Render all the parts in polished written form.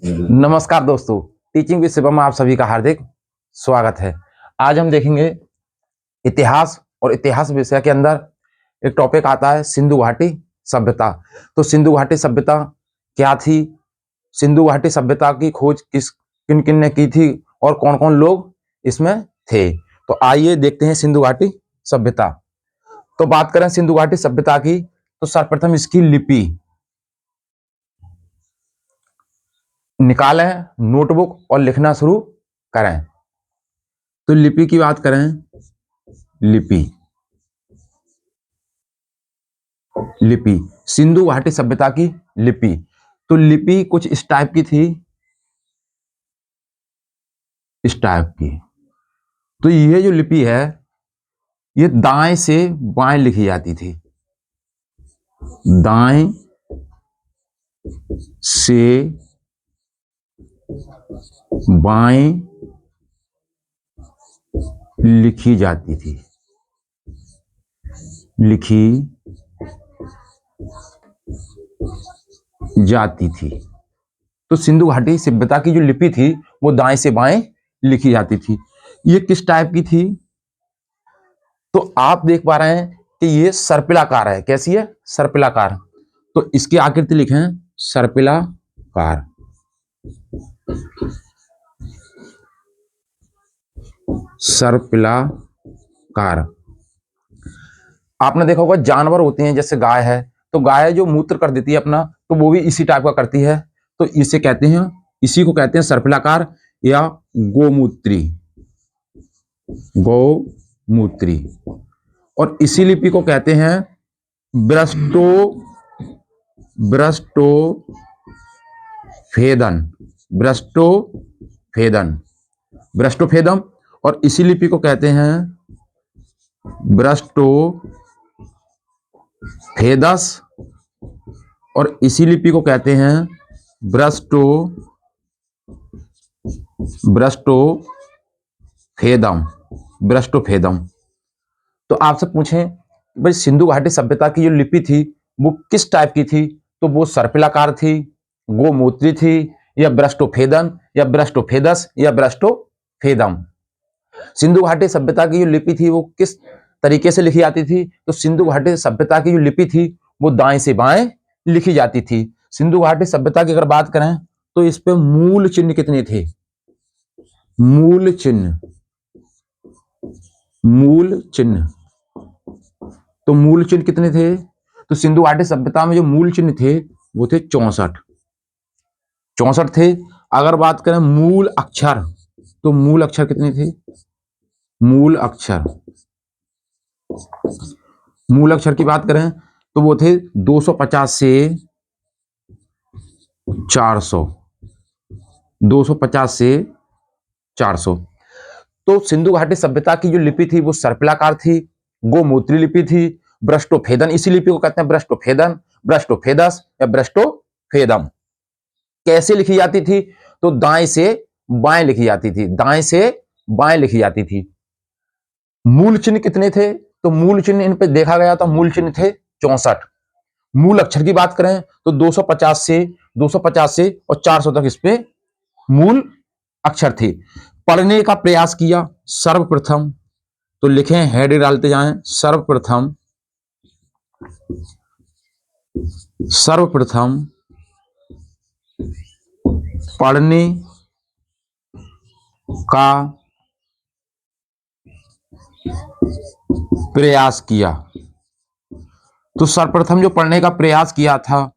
नमस्कार दोस्तों, teaching with Shivam में आप सभी का हार्दिक स्वागत है। आज हम देखेंगे इतिहास, और इतिहास विषय के अंदर एक टॉपिक आता है सिंधु घाटी सभ्यता। तो सिंधु घाटी सभ्यता क्या थी, सिंधु घाटी सभ्यता की खोज किन किन ने की थी और कौन कौन लोग इसमें थे। तो आइए देखते हैं सिंधु घाटी सभ्यता। तो बात करें सिंधु घाटी सभ्यता की, तो सर्वप्रथम इसकी लिपि निकालें, नोटबुक और लिखना शुरू करें। तो लिपि की बात करें, लिपि सिंधु घाटी सभ्यता की लिपि। तो लिपि कुछ इस टाइप की थी, इस टाइप की। तो ये जो लिपि है ये दाएं से बाएं लिखी जाती थी, दाएं से बाएं लिखी जाती थी, तो सिंधु घाटी सभ्यता की जो लिपि थी वो दाएं से बाएं लिखी जाती थी। ये किस टाइप की थी, तो आप देख पा रहे हैं कि ये सर्पिलाकार है। कैसी है? सर्पिलाकार। तो इसकी आकृति लिखें सर्पिलाकार। सर्पिलाकार। आपने देखा होगा जानवर होते हैं, जैसे गाय है, तो गाय जो मूत्र कर देती है अपना, तो वो भी इसी टाइप का करती है। तो इसे कहते हैं, इसी को कहते हैं सर्पिलाकार या गोमूत्री, गोमूत्री। और इसी लिपि को कहते हैं ब्रष्टोफेदम। और इसी लिपि को कहते हैं ब्रष्टोफेदस, और इसी लिपि को कहते हैं ब्रष्टोफेदम। तो आपसे पूछें भाई सिंधु घाटी सभ्यता की जो लिपि थी वो किस टाइप की थी, तो वो सर्पिलाकार थी, गोमूत्री थी, या ब्रष्टोफेदन, या ब्रष्टोफेदस, या ब्रष्टोफेदम। सिंधु घाटी सभ्यता की जो लिपि थी वो किस तरीके से लिखी जाती थी, तो सिंधु घाटी सभ्यता की जो लिपि थी वो दाएं से बाएं लिखी जाती थी। सिंधु घाटी सभ्यता की अगर बात करें तो इस पे मूल चिन्ह कितने थे? मूल चिन्ह, तो मूल चिन्ह कितने थे? तो सिंधु घाटी सभ्यता में जो मूल चिन्ह थे वो थे 64 थे। अगर बात करें मूल अक्षर, तो मूल अक्षर कितने थे? मूल अक्षर की बात करें तो वो थे 250 से 400, 250 से 400। तो सिंधु घाटी सभ्यता की जो लिपि थी वो सर्पिलाकार थी, गोमूत्री लिपि थी, ब्रष्टोफेदन, इसी लिपि को कहते हैं ब्रष्टोफेदन, ब्रष्टोफेदस या ब्रष्टोफेदम। कैसे लिखी जाती थी? तो दाएं से बाएं लिखी जाती थी, दाएं से बाएं लिखी जाती थी। मूल चिन्ह कितने थे? तो मूल चिन्ह इन पे देखा गया था, मूल चिन्ह थे 64। मूल अक्षर की बात करें तो 250 से और 400 तक इस पे मूल अक्षर थे। पढ़ने का प्रयास किया सर्वप्रथम, तो लिखें, हेड डालते जाएं, सर्वप्रथम पढ़ने का प्रयास किया। तो सर्वप्रथम जो पढ़ने का प्रयास किया था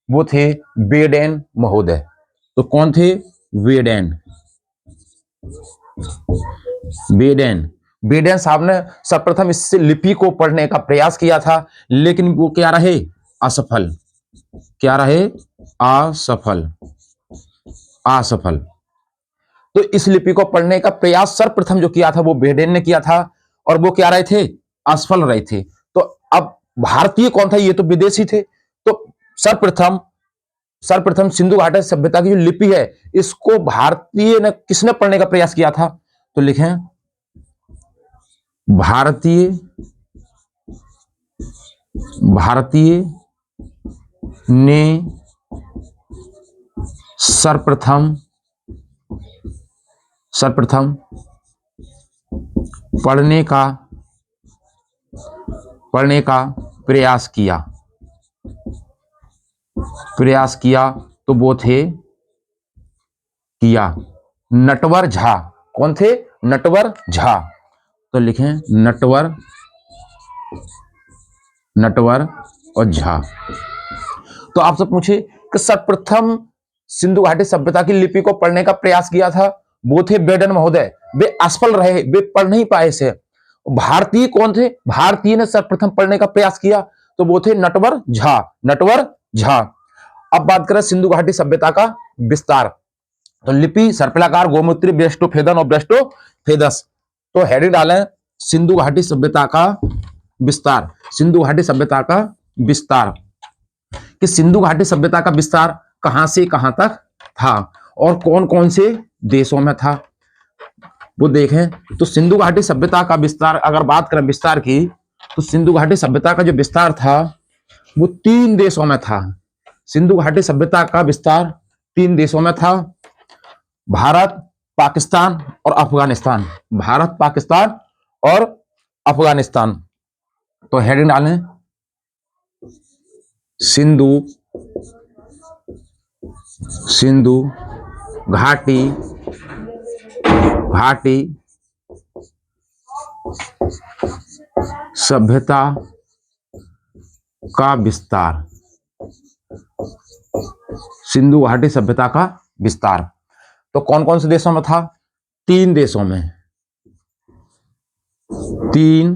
वो थे बेडेन महोदय। तो कौन थे? बेडेन साहब ने सर्वप्रथम इस लिपि को पढ़ने का प्रयास किया था, लेकिन वो क्या रहे? असफल। असफल। तो इस लिपि को पढ़ने का प्रयास सर्वप्रथम जो किया था वो बेडेन ने किया था, और वो क्या रहे थे? असफल रहे थे। तो अब भारतीय कौन था? ये तो विदेशी थे। तो सर्वप्रथम सिंधु घाटी सभ्यता की जो लिपि है इसको भारतीय ने किसने पढ़ने का प्रयास किया था? तो लिखें, भारतीय ने सर्वप्रथम पढ़ने का प्रयास किया तो वो थे किया नटवर झा। कौन थे? नटवर झा। तो लिखें नटवर और झा। तो आपसे पूछे कि सर्वप्रथम सिंधु घाटी सभ्यता की लिपि को पढ़ने का प्रयास किया था, वो थे बेडन महोदय। वे असफल रहे, वे पढ़ नहीं पाए से। भारतीय कौन थे? भारतीय ने सर्वप्रथम पढ़ने का प्रयास किया तो वो थे नटवर झा। अब बात करें सिंधु घाटी सभ्यता का विस्तार। तो लिपि, सर्पिलाकार, गोमूत्री, ब्रेस्टोफेदन और ब्रेस्टोफेदस। तो हेडिंग डालें सिंधु घाटी सभ्यता का विस्तार। सिंधु घाटी सभ्यता का विस्तार कि सिंधु घाटी सभ्यता का विस्तार कहां से कहां तक था और कौन कौन से देशों में था, वो देखें। तो सिंधु घाटी सभ्यता का विस्तार, अगर बात करें विस्तार की, तो सिंधु घाटी सभ्यता का जो विस्तार था वो 3 देशों में था। सिंधु घाटी सभ्यता का विस्तार 3 देशों में था, भारत, पाकिस्तान और अफगानिस्तान। भारत, पाकिस्तान और अफगानिस्तान। तो हेडिंग डालें सिंधु घाटी सभ्यता का विस्तार। सिंधु घाटी सभ्यता का विस्तार तो कौन कौन से देशों में था? 3 देशों में। 3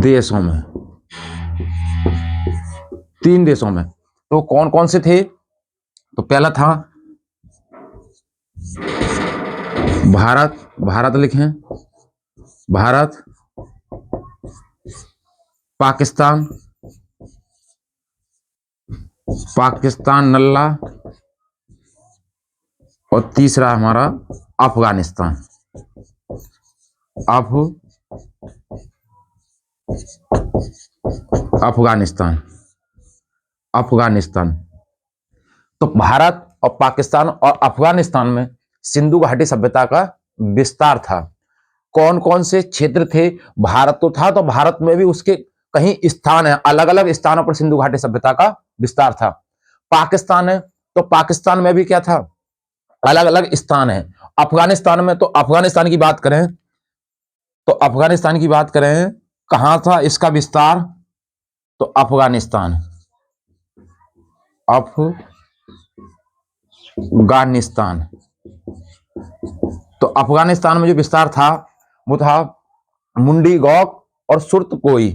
देशों में। 3 देशों में। तो कौन कौन से थे? तो पहला था भारत लिखें, भारत, पाकिस्तान नल्ला और तीसरा हमारा अफगानिस्तान। अफगानिस्तान। तो भारत और पाकिस्तान और अफगानिस्तान में सिंधु घाटी सभ्यता का विस्तार था। कौन कौन से क्षेत्र थे? भारत तो था, तो भारत में भी उसके कहीं स्थान है, अलग अलग स्थानों पर सिंधु घाटी सभ्यता का विस्तार था। पाकिस्तान है, तो पाकिस्तान में भी क्या था? अलग अलग स्थान है। अफगानिस्तान में, तो अफगानिस्तान की बात करें, कहां था इसका विस्तार? तो अफगानिस्तान। तो अफगानिस्तान में जो विस्तार था वो था मुंडी गौक और सुर्तगोई।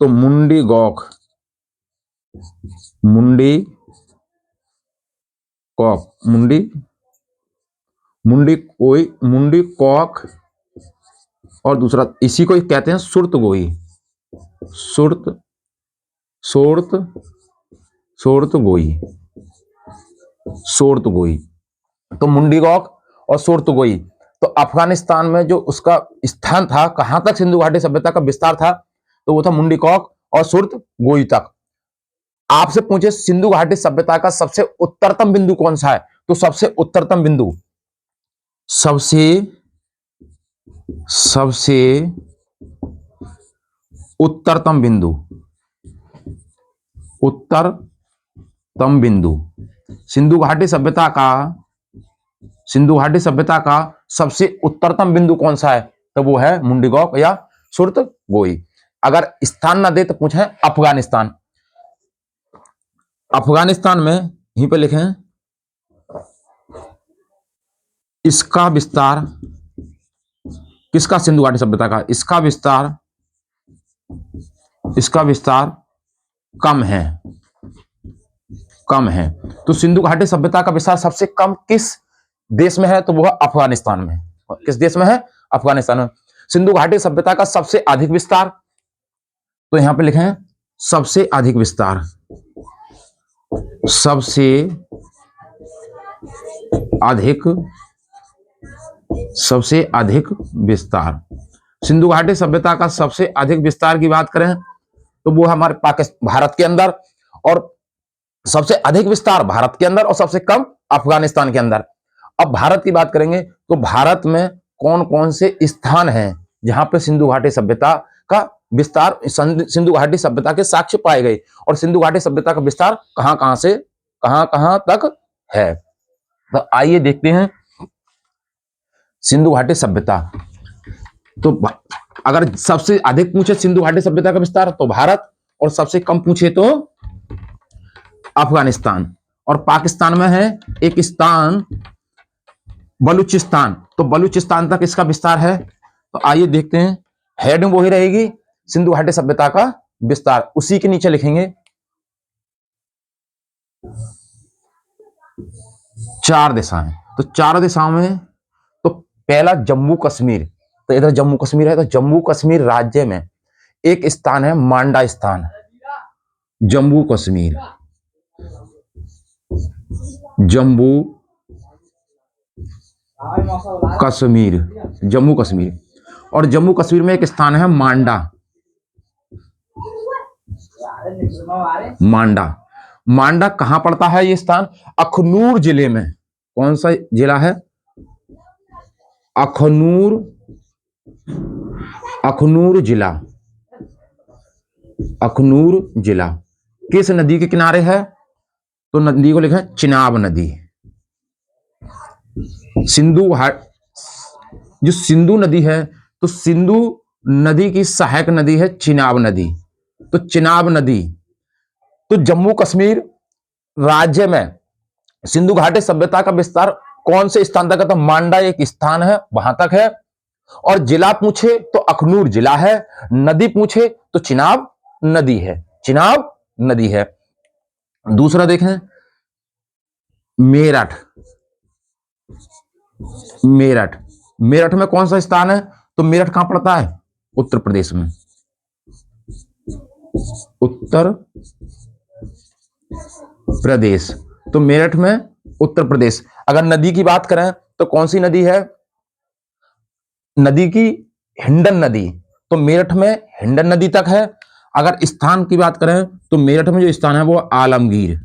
तो मुंडी गौक और दूसरा इसी को कहते हैं सुर्तगोई। तो मुंडी गौक और सुर्तगोई। तो अफगानिस्तान में जो उसका स्थान था, कहां तक सिंधु घाटी सभ्यता का विस्तार था, तो वो था मुंडी गौक और सुर्तगोई तक। आपसे पूछे सिंधु घाटी सभ्यता का सबसे उत्तरतम बिंदु कौन सा है? तो सबसे उत्तरतम बिंदु सिंधु घाटी सभ्यता का सबसे उत्तरतम बिंदु कौन सा है? तो वो है मुंडी गौक या सुर्तगोई। अगर स्थान ना दे तो पूछे अफगानिस्तान। अफगानिस्तान में यहीं पे लिखें इसका विस्तार, किसका? सिंधु घाटी सभ्यता का। इसका विस्तार कम है। तो सिंधु घाटी सभ्यता का विस्तार सबसे कम किस देश में है? तो वो अफगानिस्तान में। किस देश में है? अफगानिस्तान में। सिंधु घाटी सभ्यता का सबसे अधिक विस्तार, तो यहां पे लिखें सबसे अधिक विस्तार। सिंधु घाटी सभ्यता का सबसे अधिक विस्तार की बात करें तो वो हमारे पाकिस्तान भारत के अंदर, और सबसे अधिक विस्तार भारत के अंदर और सबसे कम अफगानिस्तान के अंदर। अब भारत की बात करेंगे तो भारत में कौन कौन से स्थान हैं जहां पे सिंधु घाटी सभ्यता का विस्तार, सिंधु घाटी सभ्यता के साक्ष्य पाए गए, और सिंधु घाटी सभ्यता का विस्तार कहां कहां से कहां कहां तक है। तो आइए देखते हैं सिंधु घाटी सभ्यता। तो अगर सबसे अधिक पूछे सिंधु घाटी सभ्यता का विस्तार तो भारत, और सबसे कम पूछे तो अफगानिस्तान। और पाकिस्तान में है एक स्थान बलूचिस्तान, तो बलूचिस्तान तक इसका विस्तार है। तो आइए देखते हैं, हेडिंग वही रहेगी सिंधु घाटी सभ्यता का विस्तार, उसी के नीचे लिखेंगे 4 दिशाएं। तो 4 दिशाओं में तो पहला जम्मू कश्मीर, तो इधर जम्मू कश्मीर है, तो जम्मू कश्मीर राज्य में एक स्थान है मांडा स्थान। जम्मू कश्मीर, जम्मू कश्मीर, जम्मू कश्मीर, और जम्मू कश्मीर में एक स्थान है मांडा। मांडा, मांडा कहां पड़ता है ये स्थान? अखनूर जिले में। कौन सा जिला है? अखनूर, अखनूर जिला, अखनूर जिला। किस नदी के किनारे है? तो नदी को लिखा है चिनाब नदी। सिंधु घाट, जो सिंधु नदी है, तो सिंधु नदी की सहायक नदी है चिनाब नदी। तो चिनाब नदी, तो जम्मू कश्मीर राज्य में सिंधु घाटी सभ्यता का विस्तार कौन से स्थान तक है? तो मांडा एक स्थान है, वहां तक है। और जिला पूछे तो अखनूर जिला है, नदी पूछे तो चिनाब नदी है, चिनाब नदी है। दूसरा देखें मेरठ। मेरठ, मेरठ में कौन सा स्थान है? तो मेरठ कहां पड़ता है? उत्तर प्रदेश में। उत्तर प्रदेश, तो मेरठ में उत्तर प्रदेश। अगर नदी की बात करें तो कौन सी नदी है? नदी की हिंडन नदी, तो मेरठ में हिंडन नदी तक है। अगर स्थान की बात करें तो मेरठ में जो स्थान है वो आलमगीर,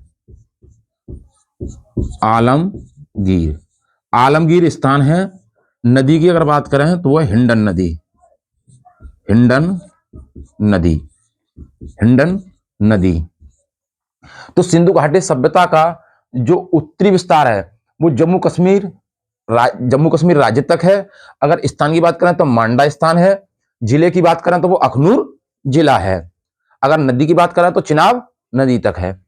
आलमगीर, आलमगीर स्थान है। नदी की अगर बात करें तो वह हिंडन नदी, हिंडन नदी, हिंडन नदी। तो सिंधु घाटी सभ्यता का जो उत्तरी विस्तार है वो जम्मू कश्मीर, जम्मू कश्मीर राज्य तक है। अगर स्थान की बात करें तो मांडा स्थान है। जिले की बात करें तो वो अखनूर जिला है। अगर नदी की बात करें तो चिनाब नदी तक है।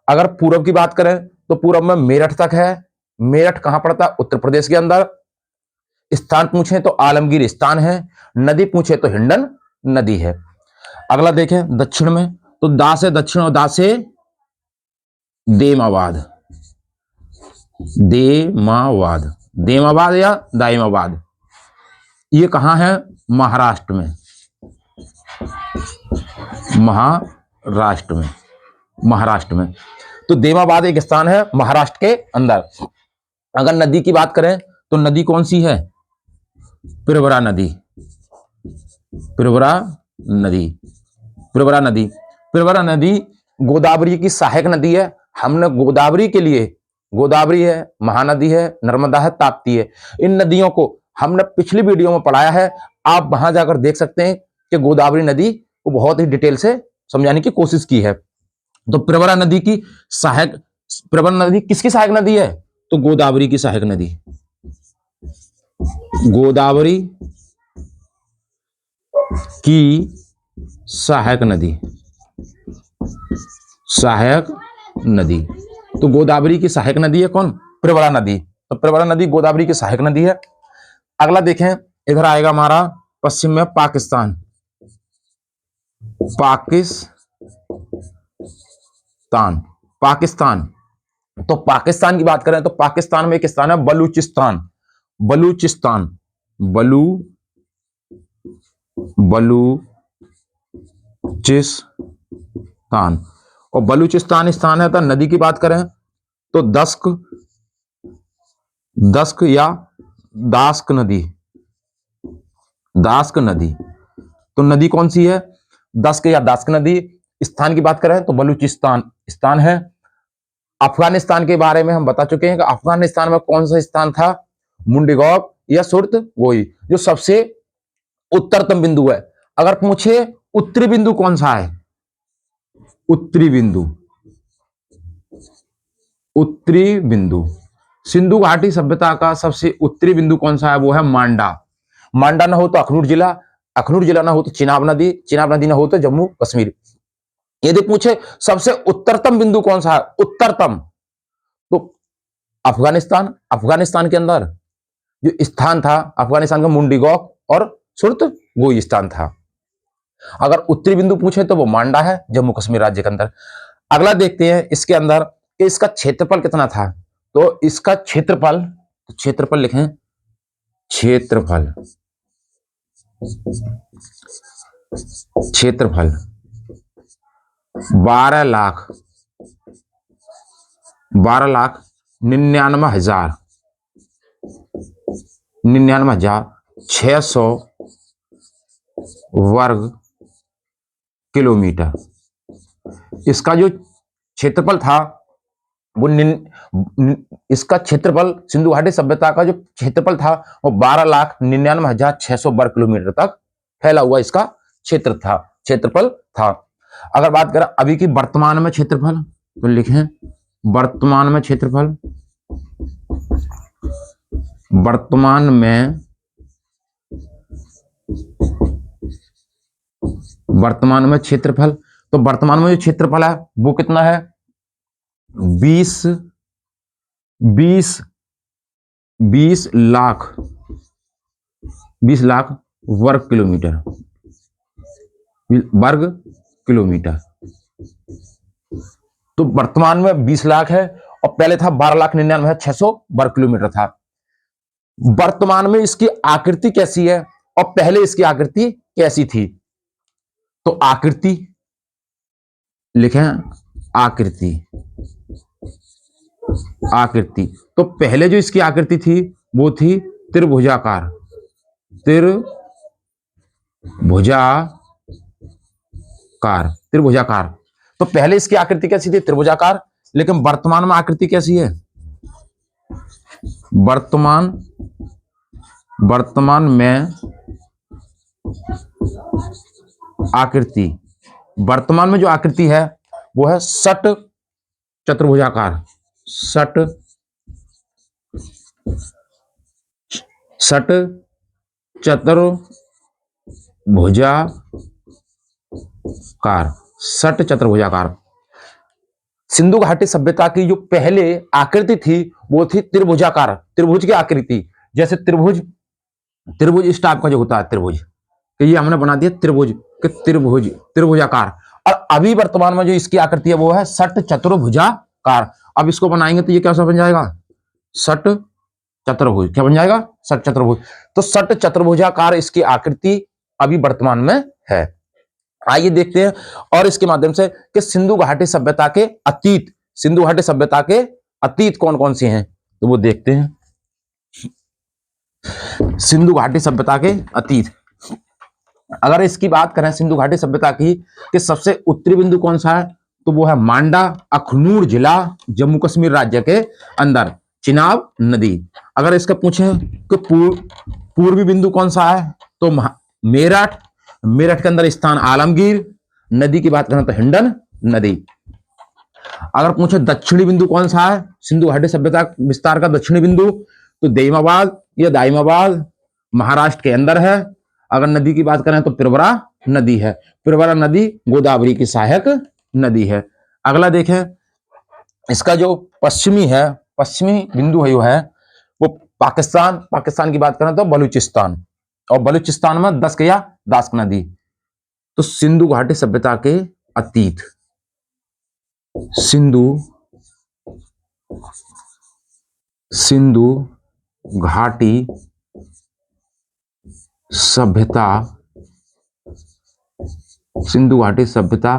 अगर पूर्व की बात करें तो पूर्व में मेरठ तक है। मेरठ कहां पड़ता है? उत्तर प्रदेश के अंदर। स्थान पूछे तो आलमगीर स्थान है, नदी पूछे तो हिंडन नदी है। अगला देखें दक्षिण में, तो दा से दक्षिण और दा से देमाबाद, देमाबाद, देमाबाद या दाइमाबाद, ये कहां है? महाराष्ट्र में, महाराष्ट्र में, महाराष्ट्र में। तो देमाबाद एक स्थान है महाराष्ट्र के अंदर। अगर नदी की बात करें तो नदी कौन सी है? प्रवरा नदी, प्रवरा नदी, प्रवरा नदी। प्रवरा नदी गोदावरी की सहायक नदी है। हमने गोदावरी के लिए, गोदावरी है, महानदी है, नर्मदा है, ताप्ती है, इन नदियों को हमने पिछली वीडियो में पढ़ाया है। आप वहां जाकर देख सकते हैं कि गोदावरी नदी को बहुत ही डिटेल से समझाने की कोशिश की है। तो प्रवरा नदी की सहायक, प्रवरा नदी किसकी सहायक नदी है? तो गोदावरी की सहायक नदी, गोदावरी की सहायक नदी, सहायक नदी। तो गोदावरी की सहायक नदी है कौन? प्रवरा नदी। तो प्रवरा नदी गोदावरी की सहायक नदी है। अगला देखें, इधर आएगा हमारा पश्चिम में पाकिस्तान, पाकिस्तान, पाकिस्तान। तो पाकिस्तान की बात करें तो पाकिस्तान में एक स्थान है बलूचिस्तान, बलूचिस्तान, बलूचिस्तान। और बलूचिस्तान स्थान है। तो नदी की बात करें तो दस्क, दस्क या दास्क नदी, दास्क नदी। तो नदी कौन सी है? दस्क या दास्क नदी। स्थान की बात करें तो बलूचिस्तान स्थान है। अफगानिस्तान के बारे में हम बता चुके हैं कि अफगानिस्तान में कौन सा स्थान था, मुंडीगौक या सुर्तगोई, जो सबसे उत्तरतम बिंदु है। अगर पूछे उत्तरी बिंदु कौन सा है, उत्तरी बिंदु, उत्तरी बिंदु सिंधु घाटी सभ्यता का सबसे उत्तरी बिंदु कौन सा है, वो है मांडा। मांडा ना हो तो अखनूर जिला, अखनूर जिला ना हो तो चिनाब नदी, चिनाब नदी ना हो तो जम्मू कश्मीर। यदि पूछे सबसे उत्तरतम बिंदु कौन सा है, उत्तरतम, तो अफगानिस्तान। अफगानिस्तान के अंदर जो स्थान था अफगानिस्तान का मुंडीगौक और सुर्तगोई स्थान था। अगर उत्तरी बिंदु पूछे तो वो मांडा है, जम्मू कश्मीर राज्य के अंदर। अगला देखते हैं इसके अंदर कि इसका क्षेत्रफल कितना था। तो इसका क्षेत्रफल, क्षेत्रफल लिखें, क्षेत्रफल, क्षेत्रफल 12,99,600 वर्ग किलोमीटर। इसका जो क्षेत्रफल था वो इसका क्षेत्रफल, सिंधु घाटी सभ्यता का जो क्षेत्रफल था वो 12,99,600 वर्ग किलोमीटर तक फैला हुआ इसका क्षेत्रफल था। अगर बात करें अभी की वर्तमान में क्षेत्रफल, तो लिखें वर्तमान में क्षेत्रफल, वर्तमान में क्षेत्रफल, तो वर्तमान में जो क्षेत्रफल है वो कितना है, 20 लाख वर्ग किलोमीटर, तो वर्तमान में 20 लाख है और पहले था 12,99,600 वर्ग किलोमीटर था। वर्तमान में इसकी आकृति कैसी है और पहले इसकी आकृति कैसी थी, तो आकृति लिखें, आकृति, तो पहले जो इसकी आकृति थी वो थी त्रिभुजाकार, त्रिभुजाकार। तो पहले इसकी आकृति कैसी थी, त्रिभुजाकार। लेकिन वर्तमान में आकृति कैसी है, वर्तमान में आकृति, वर्तमान में जो आकृति है वो है षट चतुर्भुजाकार, षट चतुर्भुजाकार। सिंधु घाटी सभ्यता की जो पहले आकृति थी वो थी त्रिभुजाकार, त्रिभुज की आकृति। जैसे त्रिभुज इस टाइप का जो होता है त्रिभुज, कि ये हमने बना दिया त्रिभुज के त्रिभुजाकार। और अभी वर्तमान में जो इसकी आकृति है वो है षट चतुर्भुजाकार। अब इसको बनाएंगे तो ये कैसा बन जाएगा, षट चतुर्भुज। क्या बन जाएगा, षट चतुर्भुज। तो षट चतुर्भुजाकार इसकी आकृति अभी वर्तमान में है। आइए देखते हैं और इसके माध्यम से कि सिंधु घाटी सभ्यता के अतीत, सिंधु घाटी सभ्यता के अतीत कौन कौन से हैं, तो वो देखते हैं। सिंधु घाटी सभ्यता के अतीत, अगर इसकी बात करें सिंधु घाटी सभ्यता की कि सबसे उत्तरी बिंदु कौन सा है, तो वो है मांडा, अखनूर जिला, जम्मू कश्मीर राज्य के अंदर, चिनाब नदी। अगर इसका पूछें कि पूर्वी बिंदु कौन सा है, तो मेरठ, मेरठ के अंदर स्थान आलमगीर। नदी की बात करें तो हिंडन नदी। अगर पूछे दक्षिणी बिंदु कौन सा है सिंधु घाटी सभ्यता विस्तार का दक्षिणी बिंदु, तो देमाबाद या दाइमाबाद महाराष्ट्र के अंदर है। अगर नदी की बात करें तो प्रवरा नदी है। प्रवरा नदी गोदावरी की सहायक नदी है। अगला देखें, इसका जो पश्चिमी बिंदु है, वो पाकिस्तान की बात करें तो बलूचिस्तान, और बलूचिस्तान में दस्क या दास्क नदी। तो सिंधु घाटी सभ्यता के अतीत, सिंधु घाटी सभ्यता